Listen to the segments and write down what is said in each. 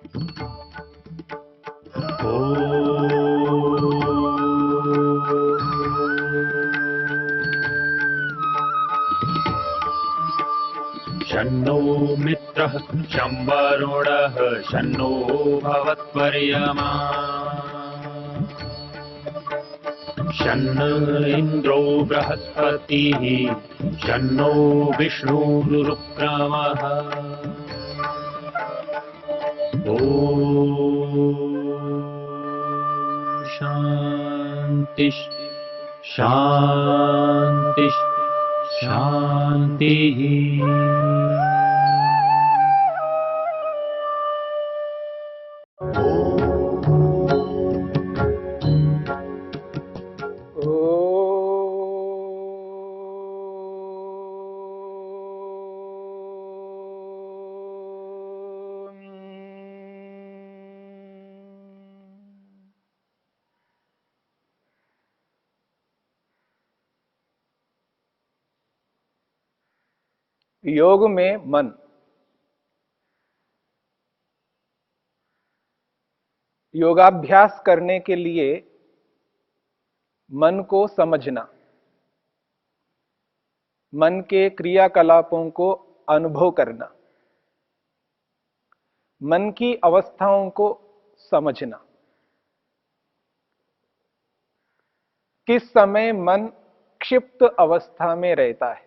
शन्नो मित्रः शं वरुणः शन्नो भवत्वर्यमा शन्न इन्द्रो बृहस्पतिः शन्नो विष्णुरुक्रमः ॐ शान्ति शान्ति शान्तिः। योग में मन। योगाभ्यास करने के लिए मन को समझना, मन के क्रियाकलापों को अनुभव करना, मन की अवस्थाओं को समझना, किस समय मन क्षिप्त अवस्था में रहता है,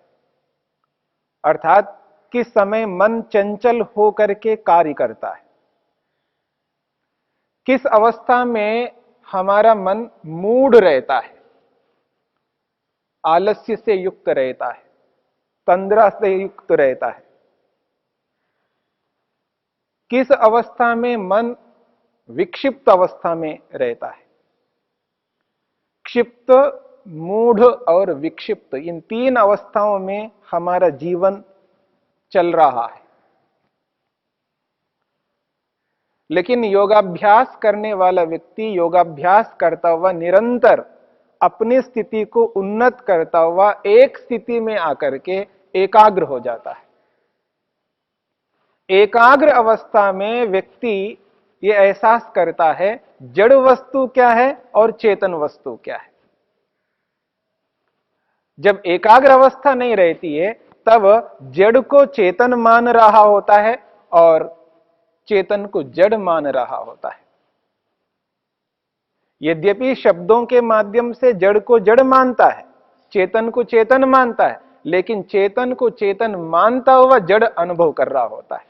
अर्थात किस समय मन चंचल होकर के कार्य करता है, किस अवस्था में हमारा मन मूढ़ रहता है, आलस्य से युक्त रहता है, तंद्रा से युक्त रहता है, किस अवस्था में मन विक्षिप्त अवस्था में रहता है। क्षिप्त, मूढ़ और विक्षिप्त, इन तीन अवस्थाओं में हमारा जीवन चल रहा है। लेकिन योगाभ्यास करने वाला व्यक्ति योगाभ्यास करता हुआ निरंतर अपनी स्थिति को उन्नत करता हुआ एक स्थिति में आकर के एकाग्र हो जाता है। एकाग्र अवस्था में व्यक्ति ये एहसास करता है जड़ वस्तु क्या है और चेतन वस्तु क्या है। जब एकाग्र अवस्था नहीं रहती है तब जड़ को चेतन मान रहा होता है और चेतन को जड़ मान रहा होता है। यद्यपि शब्दों के माध्यम से जड़ को जड़ मानता है, चेतन को चेतन मानता है, लेकिन चेतन को चेतन मानता हुआ जड़ अनुभव कर रहा होता है।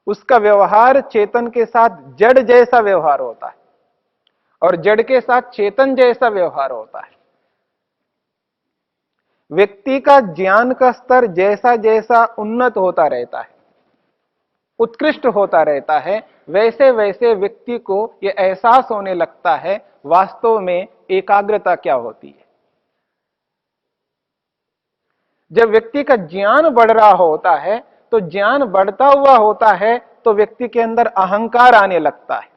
उसका व्यवहार चेतन के साथ जड़ जैसा व्यवहार होता है और जड़ के साथ चेतन जैसा व्यवहार होता है। व्यक्ति का ज्ञान का स्तर जैसा जैसा उन्नत होता रहता है, उत्कृष्ट होता रहता है, वैसे वैसे व्यक्ति को यह एहसास होने लगता है वास्तव में एकाग्रता क्या होती है। जब व्यक्ति का ज्ञान बढ़ रहा होता है तो ज्ञान बढ़ता हुआ होता है तो व्यक्ति के अंदर अहंकार आने लगता है,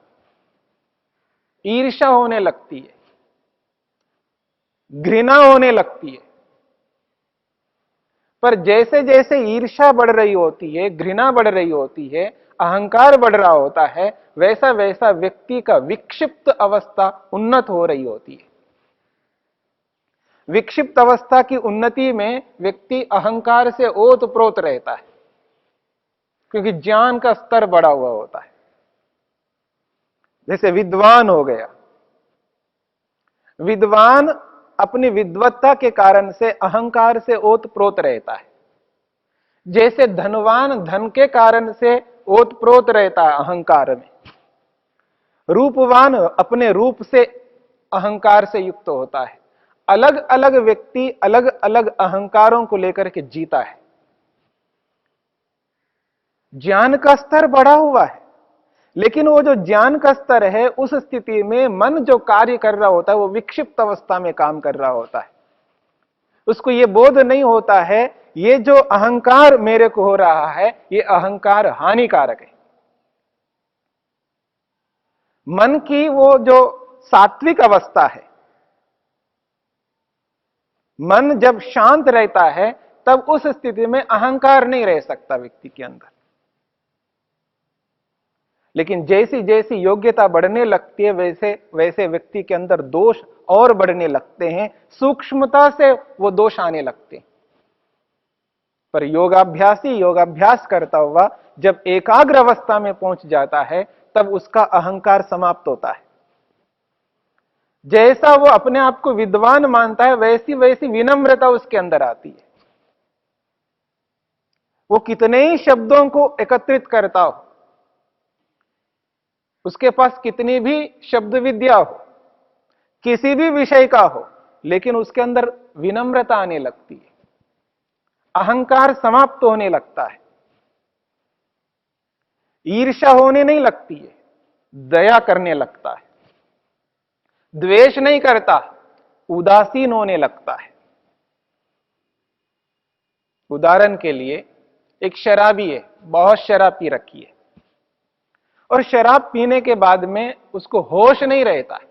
ईर्ष्या होने लगती है, घृणा होने लगती है। पर जैसे जैसे ईर्ष्या बढ़ रही होती है, घृणा बढ़ रही होती है, अहंकार बढ़ रहा होता है, वैसा वैसा व्यक्ति का विक्षिप्त अवस्था उन्नत हो रही होती है। विक्षिप्त अवस्था की उन्नति में व्यक्ति अहंकार से ओतप्रोत रहता है क्योंकि ज्ञान का स्तर बढ़ा हुआ होता है। जैसे विद्वान हो गया, विद्वान अपनी विद्वत्ता के कारण से अहंकार से ओतप्रोत रहता है। जैसे धनवान धन के कारण से ओतप्रोत रहता है अहंकार में, रूपवान अपने रूप से अहंकार से युक्त होता है। अलग अलग व्यक्ति अलग अलग अहंकारों को लेकर के जीता है। ज्ञान का स्तर बढ़ा हुआ है, लेकिन वो जो ज्ञान का स्तर है उस स्थिति में मन जो कार्य कर रहा होता है वो विक्षिप्त अवस्था में काम कर रहा होता है। उसको ये बोध नहीं होता है ये जो अहंकार मेरे को हो रहा है ये अहंकार हानिकारक है। मन की वो जो सात्विक अवस्था है, मन जब शांत रहता है तब उस स्थिति में अहंकार नहीं रह सकता व्यक्ति के अंदर। लेकिन जैसी जैसी योग्यता बढ़ने लगती है वैसे वैसे व्यक्ति के अंदर दोष और बढ़ने लगते हैं, सूक्ष्मता से वो दोष आने लगते हैं। पर योगाभ्यासी योगाभ्यास करता हुआ जब एकाग्र अवस्था में पहुंच जाता है तब उसका अहंकार समाप्त होता है। जैसा वो अपने आप को विद्वान मानता है वैसी वैसी विनम्रता उसके अंदर आती है। वो कितने ही शब्दों को एकत्रित करता हो, उसके पास कितनी भी शब्द विद्या हो, किसी भी विषय का हो, लेकिन उसके अंदर विनम्रता आने लगती है, अहंकार समाप्त होने लगता है, ईर्ष्या होने नहीं लगती है, दया करने लगता है, द्वेष नहीं करता, उदासीन होने लगता है। उदाहरण के लिए एक शराबी है, बहुत शराब पी रखी है और शराब पीने के बाद में उसको होश नहीं रहता है।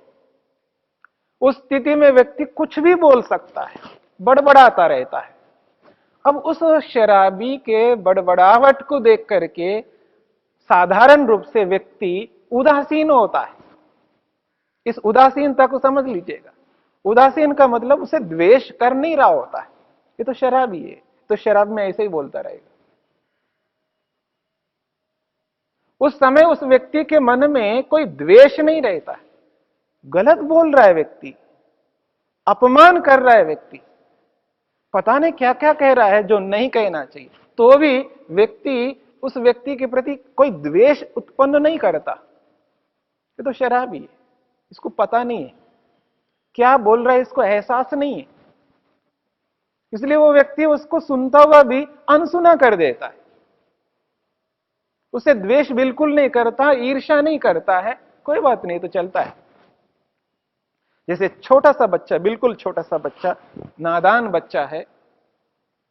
उस स्थिति में व्यक्ति कुछ भी बोल सकता है, बड़बड़ाता रहता है। अब उस शराबी के बड़बड़ाहट को देख करके साधारण रूप से व्यक्ति उदासीन होता है। इस उदासीनता को समझ लीजिएगा। उदासीन का मतलब उसे द्वेष कर नहीं रहा होता है, ये तो शराबी है, तो शराब में ऐसे ही बोलता रहेगा। उस समय उस व्यक्ति के मन में कोई द्वेष नहीं रहता है। गलत बोल रहा है व्यक्ति, अपमान कर रहा है व्यक्ति, पता नहीं क्या क्या कह रहा है जो नहीं कहना चाहिए, तो भी व्यक्ति उस व्यक्ति के प्रति कोई द्वेष उत्पन्न नहीं करता। ये तो शराबी है, इसको पता नहीं है क्या बोल रहा है, इसको एहसास नहीं है, इसलिए वो व्यक्ति उसको सुनता हुआ भी अनसुना कर देता है। उसे द्वेष बिल्कुल नहीं करता, ईर्ष्या नहीं करता है, कोई बात नहीं तो चलता है। जैसे छोटा सा बच्चा, बिल्कुल छोटा सा बच्चा, नादान बच्चा है,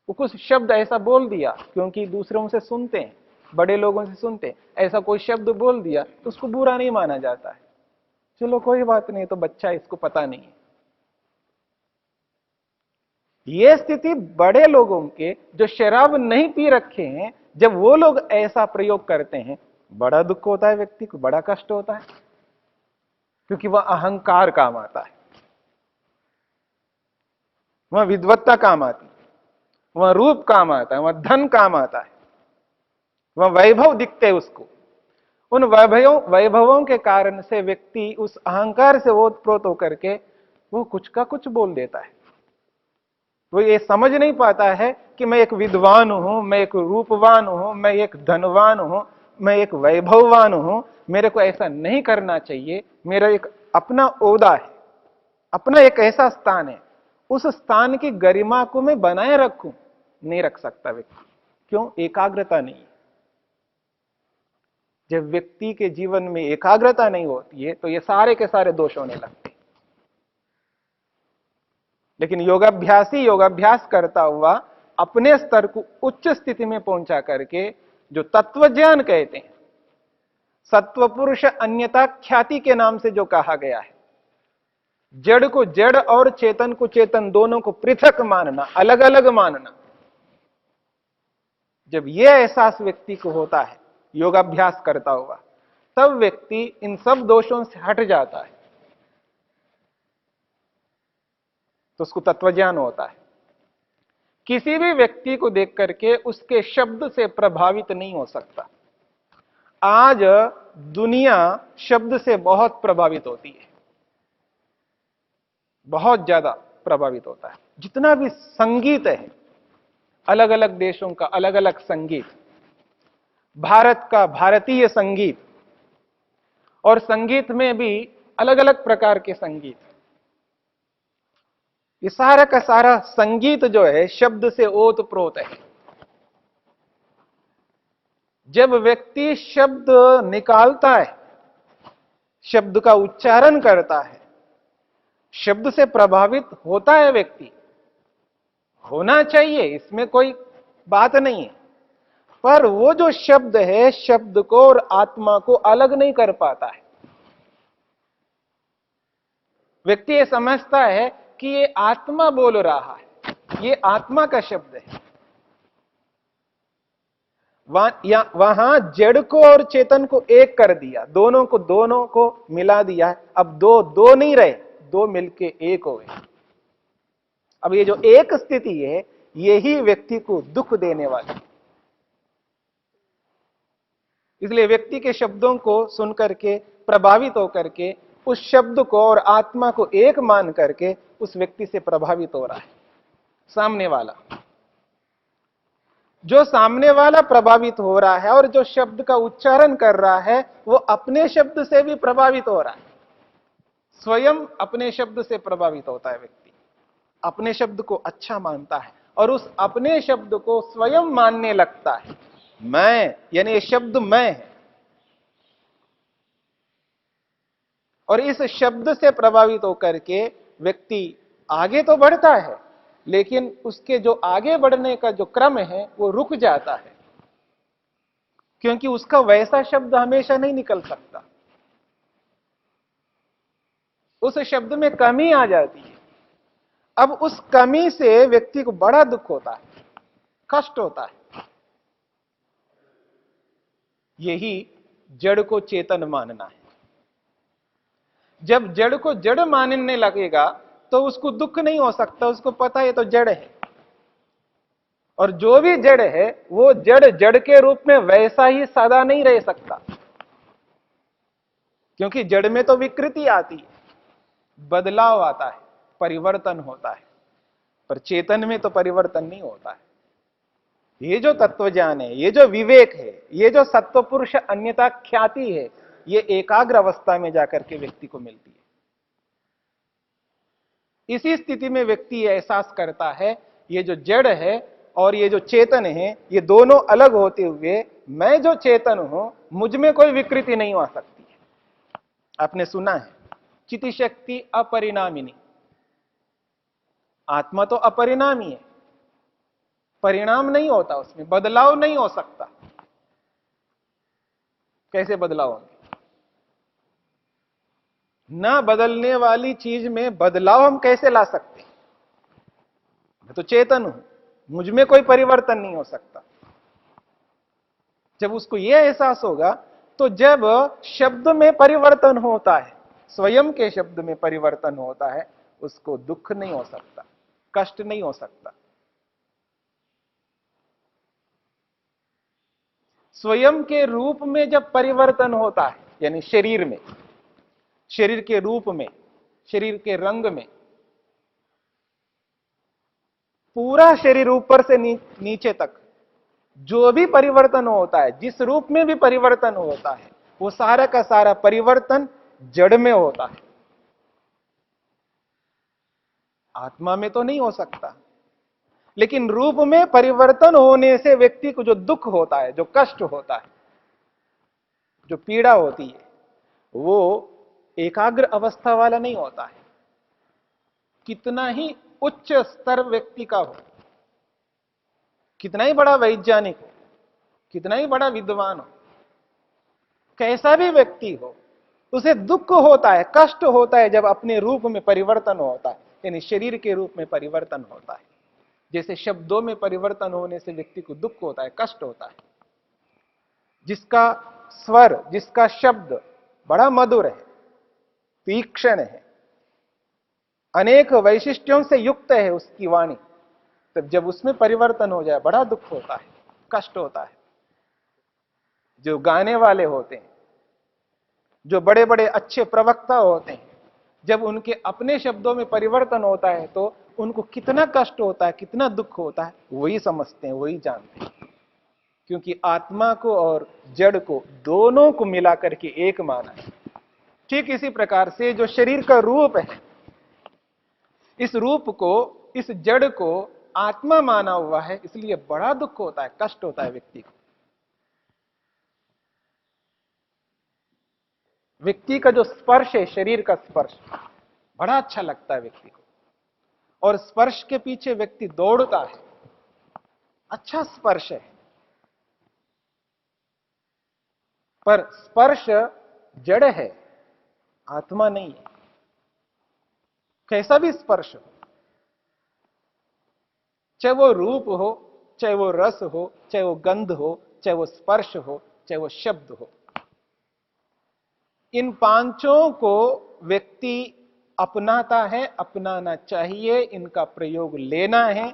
वो कुछ शब्द ऐसा बोल दिया, क्योंकि दूसरों से सुनते हैं, बड़े लोगों से सुनते हैं, ऐसा कोई शब्द बोल दिया तो उसको बुरा नहीं माना जाता है, चलो कोई बात नहीं, तो बच्चा, इसको पता नहीं है। ये स्थिति बड़े लोगों के जो शराब नहीं पी रखे हैं, जब वो लोग ऐसा प्रयोग करते हैं, बड़ा दुख होता है, व्यक्ति को बड़ा कष्ट होता है, क्योंकि वह अहंकार काम आता है, वह विद्वत्ता काम आती है, वह रूप काम आता है, वह धन काम आता है, वह वैभव दिखते हैं उसको। उन वैभवों के कारण से व्यक्ति उस अहंकार से ओतप्रोत होकर के वो कुछ का कुछ बोल देता है। वो ये समझ नहीं पाता है कि मैं एक विद्वान हूं, मैं एक रूपवान हूं, मैं एक धनवान हूं, मैं एक वैभववान हूं, मेरे को ऐसा नहीं करना चाहिए, मेरा एक अपना ओहदा है, अपना एक ऐसा स्थान है, उस स्थान की गरिमा को मैं बनाए रखूं, नहीं रख सकता व्यक्ति। क्यों? एकाग्रता नहीं है। जब व्यक्ति के जीवन में एकाग्रता नहीं होती है तो ये सारे के सारे दोष होने लगते हैं। लेकिन योगाभ्यासी योगाभ्यास करता हुआ अपने स्तर को उच्च स्थिति में पहुंचा करके, जो तत्वज्ञान कहते हैं, सत्व पुरुष अन्यता ख्याति के नाम से जो कहा गया है, जड़ को जड़ और चेतन को चेतन, दोनों को पृथक मानना, अलग अलग मानना, जब यह एहसास व्यक्ति को होता है योगाभ्यास करता हुआ, तब व्यक्ति इन सब दोषों से हट जाता है, तो उसको तत्वज्ञान होता है। किसी भी व्यक्ति को देख करके उसके शब्द से प्रभावित नहीं हो सकता। आज दुनिया शब्द से बहुत प्रभावित होती है, बहुत ज्यादा प्रभावित होता है। जितना भी संगीत है, अलग अलग देशों का अलग अलग संगीत, भारत का भारतीय संगीत, और संगीत में भी अलग अलग प्रकार के संगीत, ये सारा का सारा संगीत जो है शब्द से ओतप्रोत है। जब व्यक्ति शब्द निकालता है, शब्द का उच्चारण करता है, शब्द से प्रभावित होता है व्यक्ति, होना चाहिए, इसमें कोई बात नहीं है, पर वो जो शब्द है, शब्द को और आत्मा को अलग नहीं कर पाता है। व्यक्ति ये समझता है कि ये आत्मा बोल रहा है, ये आत्मा का शब्द है। वहां जड़ को और चेतन को एक कर दिया, दोनों को मिला दिया। अब दो दो नहीं रहे, दो मिलके एक हो गए। अब ये जो एक स्थिति है, यही व्यक्ति को दुख देने वाली है। इसलिए व्यक्ति के शब्दों को सुन करके प्रभावित होकर के उस शब्द को और आत्मा को एक मान करके उस व्यक्ति से प्रभावित हो रहा है सामने वाला। जो सामने वाला प्रभावित हो रहा है और जो शब्द का उच्चारण कर रहा है, वो अपने शब्द से भी प्रभावित हो रहा है। स्वयं अपने शब्द से प्रभावित होता है व्यक्ति, अपने शब्द को अच्छा मानता है और उस अपने शब्द को स्वयं मानने लगता है। मैं, यानी ये शब्द मैं है, और इस शब्द से प्रभावित होकर के व्यक्ति आगे तो बढ़ता है, लेकिन उसके जो आगे बढ़ने का जो क्रम है वो रुक जाता है, क्योंकि उसका वैसा शब्द हमेशा नहीं निकल सकता। उस शब्द में कमी आ जाती है। अब उस कमी से व्यक्ति को बड़ा दुख होता है, कष्ट होता है। यही जड़ को चेतन मानना है। जब जड़ को जड़ मानने लगेगा तो उसको दुख नहीं हो सकता, उसको पता है तो जड़ है, और जो भी जड़ है वो जड़ जड़ के रूप में वैसा ही सदा नहीं रह सकता, क्योंकि जड़ में तो विकृति आती है, बदलाव आता है, परिवर्तन होता है, पर चेतन में तो परिवर्तन नहीं होता है। ये जो तत्वज्ञान है, ये जो विवेक है, ये जो सत्व पुरुष अन्यता ख्याति है, ये एकाग्र अवस्था में जाकर के व्यक्ति को मिलती है। इसी स्थिति में व्यक्ति एहसास करता है ये जो जड़ है और ये जो चेतन है, ये दोनों अलग होते हुए मैं जो चेतन हूं, मुझ में कोई विकृति नहीं आ सकती है। आपने सुना है चिति शक्ति अपरिणामिनी, आत्मा तो अपरिणामी है, परिणाम नहीं होता, उसमें बदलाव नहीं हो सकता। कैसे बदलाव होंगे? ना बदलने वाली चीज में बदलाव हम कैसे ला सकते? मैं तो चेतन हूं, मुझ में कोई परिवर्तन नहीं हो सकता। जब उसको यह एहसास होगा, तो जब शब्द में परिवर्तन होता है, स्वयं के शब्द में परिवर्तन होता है, उसको दुख नहीं हो सकता, कष्ट नहीं हो सकता। स्वयं के रूप में जब परिवर्तन होता है, यानी शरीर में, शरीर के रूप में, शरीर के रंग में, पूरा शरीर ऊपर से नीचे तक जो भी परिवर्तन होता है, जिस रूप में भी परिवर्तन होता है, वो सारा का सारा परिवर्तन जड़ में होता है, आत्मा में तो नहीं हो सकता। लेकिन रूप में परिवर्तन होने से व्यक्ति को जो दुख होता है, जो कष्ट होता है, जो पीड़ा होती है, वो एकाग्र अवस्था वाला नहीं होता है। कितना ही उच्च स्तर व्यक्ति का हो, कितना ही बड़ा वैज्ञानिक हो, कितना ही बड़ा विद्वान हो, कैसा भी व्यक्ति हो, उसे दुख होता है, कष्ट होता है जब अपने रूप में परिवर्तन होता है, यानी शरीर के रूप में परिवर्तन होता है। जैसे शब्दों में परिवर्तन होने से व्यक्ति को दुख होता है, कष्ट होता है। जिसका स्वर, जिसका शब्द बड़ा मधुर है, तीक्ष्ण है, अनेक वैशिष्ट्यों से युक्त है उसकी वाणी, तब जब उसमें परिवर्तन हो जाए बड़ा दुख होता है, कष्ट होता है। जो गाने वाले होते हैं, जो बड़े बड़े अच्छे प्रवक्ता होते हैं, जब उनके अपने शब्दों में परिवर्तन होता है तो उनको कितना कष्ट होता है, कितना दुख होता है, वही समझते हैं, वही जानते हैं। क्योंकि आत्मा को और जड़ को दोनों को मिलाकर के एक माना है। ठीक इसी प्रकार से जो शरीर का रूप है, इस रूप को, इस जड़ को आत्मा माना हुआ है, इसलिए बड़ा दुख होता है, कष्ट होता है व्यक्ति को। व्यक्ति का जो स्पर्श है, शरीर का स्पर्श बड़ा अच्छा लगता है व्यक्ति को, और स्पर्श के पीछे व्यक्ति दौड़ता है। अच्छा स्पर्श है, पर स्पर्श जड़ है, आत्मा नहीं है। कैसा भी स्पर्श हो, चाहे वो रूप हो, चाहे वो रस हो, चाहे वो गंध हो, चाहे वो स्पर्श हो, चाहे वो शब्द हो। इन पांचों को व्यक्ति अपनाता है, अपनाना चाहिए, इनका प्रयोग लेना है,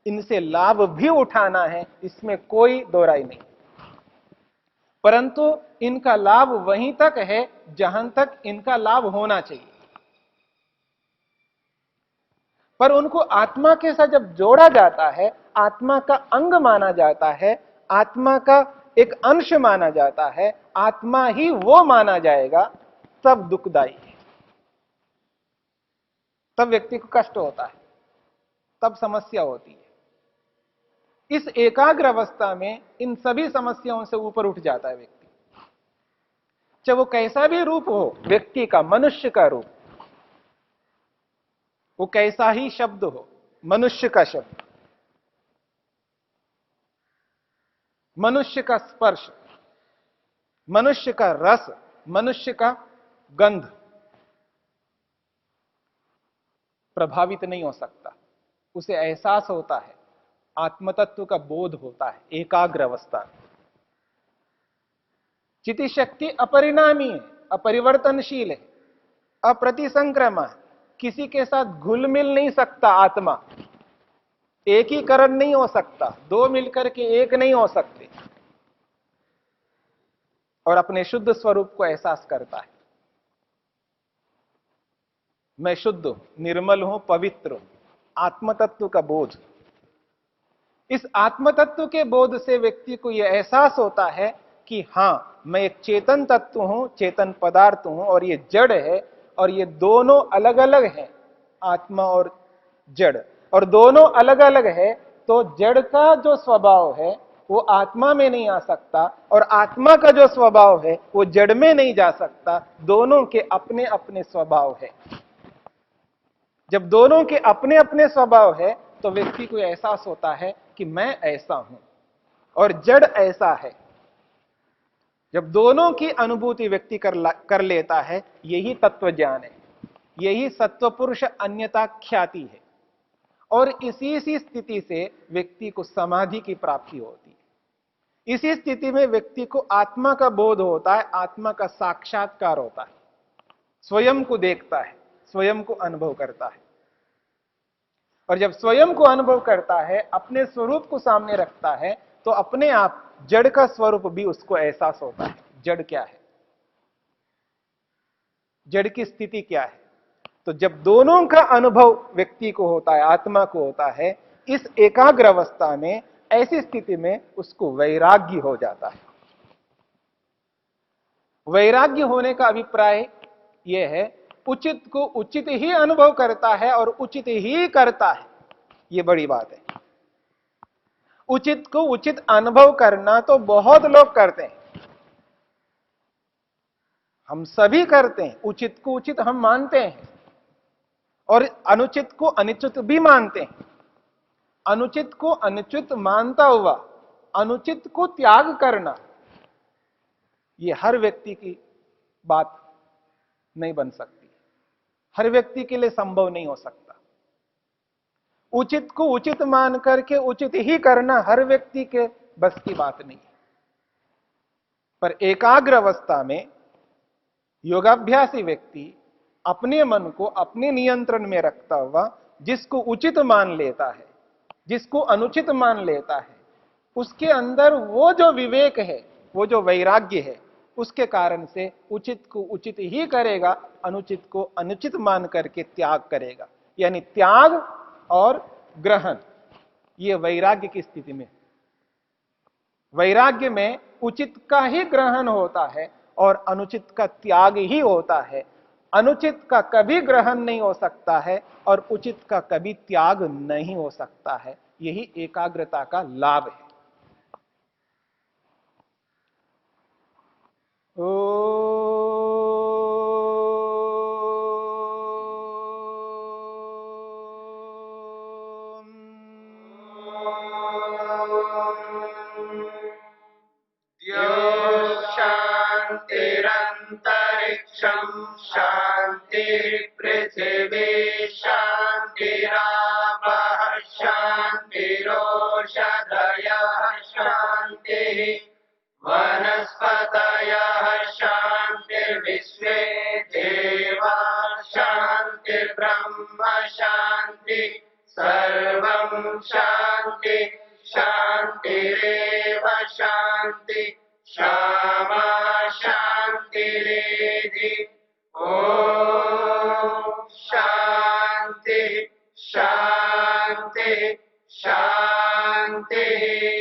इनसे लाभ भी उठाना है, इसमें कोई दो राय नहीं। परंतु इनका लाभ वहीं तक है जहां तक इनका लाभ होना चाहिए। पर उनको आत्मा के साथ जब जोड़ा जाता है, आत्मा का अंग माना जाता है, आत्मा का एक अंश माना जाता है, आत्मा ही वो माना जाएगा, तब दुखदाई है, तब व्यक्ति को कष्ट होता है, तब समस्या होती है। इस एकाग्र अवस्था में इन सभी समस्याओं से ऊपर उठ जाता है व्यक्ति, चाहे वो कैसा भी रूप हो व्यक्ति का, मनुष्य का रूप, वो कैसा ही शब्द हो, मनुष्य का शब्द, मनुष्य का स्पर्श, मनुष्य का रस, मनुष्य का गंध प्रभावित नहीं हो सकता। उसे एहसास होता है, आत्मतत्व का बोध होता है एकाग्र अवस्था में। चिति शक्ति अपरिणामी है, अपरिवर्तनशील है, अप्रतिसंक्रमा है, किसी के साथ घुल मिल नहीं सकता। आत्मा एकीकरण नहीं हो सकता, दो मिलकर के एक नहीं हो सकते, और अपने शुद्ध स्वरूप को एहसास करता है। मैं शुद्ध हूं, निर्मल हूं, पवित्र हूं, आत्मतत्व का बोध। इस आत्मतत्व के बोध से व्यक्ति को यह एहसास होता है कि हां, मैं एक चेतन तत्व हूं, चेतन पदार्थ हूं, और ये जड़ है, और ये दोनों अलग अलग हैं, आत्मा और जड़, और दोनों अलग अलग है। तो जड़ का जो स्वभाव है वो आत्मा में नहीं आ सकता, और आत्मा का जो स्वभाव है वो जड़ में नहीं जा सकता। दोनों के अपने अपने स्वभाव है। जब दोनों के अपने अपने स्वभाव है तो व्यक्ति को एहसास होता है कि मैं ऐसा हूं और जड़ ऐसा है। जब दोनों की अनुभूति व्यक्ति कर लेता है, यही तत्व ज्ञान है, यही सत्व पुरुष अन्यता ख्याति है। और इसी स्थिति से व्यक्ति को समाधि की प्राप्ति होती है। इसी स्थिति में व्यक्ति को आत्मा का बोध होता है, आत्मा का साक्षात्कार होता है, स्वयं को देखता है, स्वयं को अनुभव करता है। और जब स्वयं को अनुभव करता है, अपने स्वरूप को सामने रखता है, तो अपने आप जड़ का स्वरूप भी उसको एहसास होता है। जड़ क्या है, जड़ की स्थिति क्या है। तो जब दोनों का अनुभव व्यक्ति को होता है, आत्मा को होता है, इस एकाग्र अवस्था में, ऐसी स्थिति में उसको वैराग्य हो जाता है। वैराग्य होने का अभिप्राय यह है, उचित को उचित ही अनुभव करता है और उचित ही करता है। यह बड़ी बात है। उचित को उचित अनुभव करना तो बहुत लोग करते हैं, हम सभी करते हैं। उचित को उचित हम मानते हैं और अनुचित को अनुचित भी मानते हैं। अनुचित को अनुचित मानता हुआ अनुचित को त्याग करना, यह हर व्यक्ति की बात नहीं बन सकती, हर व्यक्ति के लिए संभव नहीं हो सकता। उचित को उचित मान करके उचित ही करना हर व्यक्ति के बस की बात नहीं है। पर एकाग्र अवस्था में योगाभ्यासी व्यक्ति अपने मन को अपने नियंत्रण में रखता हुआ जिसको उचित मान लेता है, जिसको अनुचित मान लेता है, उसके अंदर वो जो विवेक है, वो जो वैराग्य है, उसके कारण से उचित को उचित ही करेगा, अनुचित को अनुचित मान करके त्याग करेगा। यानी त्याग और ग्रहण, ये वैराग्य की स्थिति में। वैराग्य में उचित का ही ग्रहण होता है और अनुचित का त्याग ही होता है। अनुचित का कभी ग्रहण नहीं हो सकता है और उचित का कभी त्याग नहीं हो सकता है। यही एकाग्रता का लाभ है। शांतिरंतरिक्षं शांति पृथिवी शांतिरापः शांतिरोषधयः शांति प्रलयः शान्तिर्विश्वे देवा शान्तिर्ब्रह्म शान्ति सर्वं शान्ति शान्तिरेव शान्ति क्षमा शान्तिरेधि ॐ शान्ति शान्ति शान्तिः